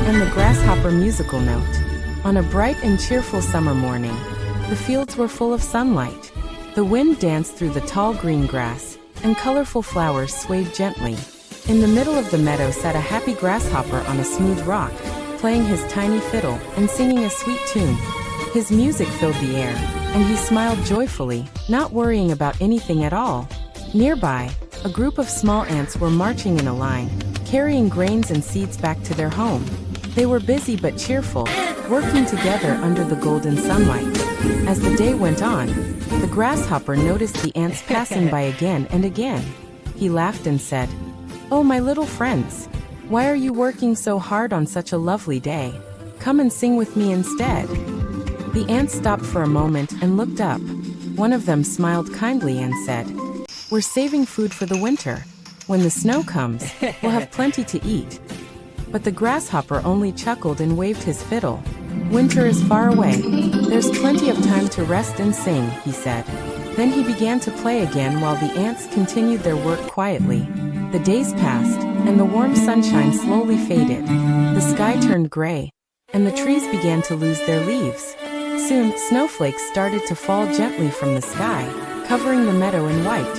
and the grasshopper musical note. On a bright and cheerful summer morning, the fields were full of sunlight. The wind danced through the tall green grass, and colorful flowers swayed gently. In the middle of the meadow sat a happy grasshopper on a smooth rock, playing his tiny fiddle and singing a sweet tune. His music filled the air, and he smiled joyfully, not worrying about anything at all. Nearby, a group of small ants were marching in a line, carrying grains and seeds back to their home. They were busy but cheerful, working together under the golden sunlight. As the day went on, the grasshopper noticed the ants passing by again and again. He laughed and said, "Oh, my little friends, why are you working so hard on such a lovely day? Come and sing with me instead." The ants stopped for a moment and looked up. One of them smiled kindly and said, "We're saving food for the winter. When the snow comes, we'll have plenty to eat." But the grasshopper only chuckled and waved his fiddle. "Winter is far away. There's plenty of time to rest and sing," he said. Then he began to play again while the ants continued their work quietly. The days passed, and the warm sunshine slowly faded. The sky turned gray, and the trees began to lose their leaves. Soon, snowflakes started to fall gently from the sky, covering the meadow in white.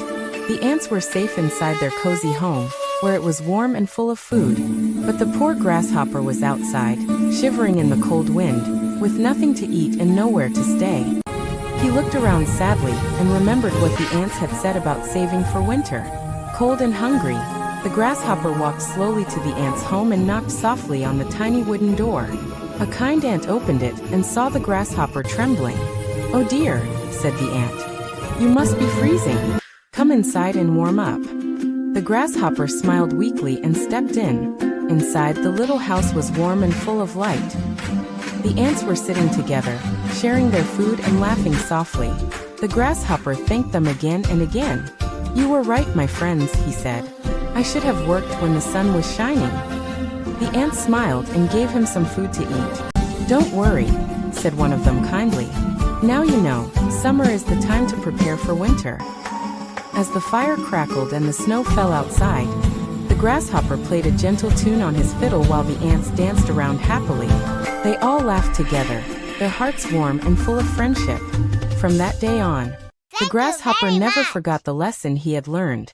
The ants were safe inside their cozy home, where it was warm and full of food. But the poor grasshopper was outside, shivering in the cold wind, with nothing to eat and nowhere to stay. He looked around sadly and remembered what the ants had said about saving for winter. Cold and hungry, the grasshopper walked slowly to the ants' home and knocked softly on the tiny wooden door. A kind ant opened it and saw the grasshopper trembling. "Oh dear," said the ant. "You must be freezing. Come inside and warm up." The grasshopper smiled weakly and stepped in. Inside, the little house was warm and full of light. The ants were sitting together, sharing their food and laughing softly. The grasshopper thanked them again and again. "You were right, my friends," he said. "I should have worked when the sun was shining." The ants smiled and gave him some food to eat. "Don't worry," said one of them kindly. "Now you know, summer is the time to prepare for winter." As the fire crackled and the snow fell outside, the grasshopper played a gentle tune on his fiddle while the ants danced around happily. They all laughed together, their hearts warm and full of friendship. From that day on, the grasshopper never forgot the lesson he had learned.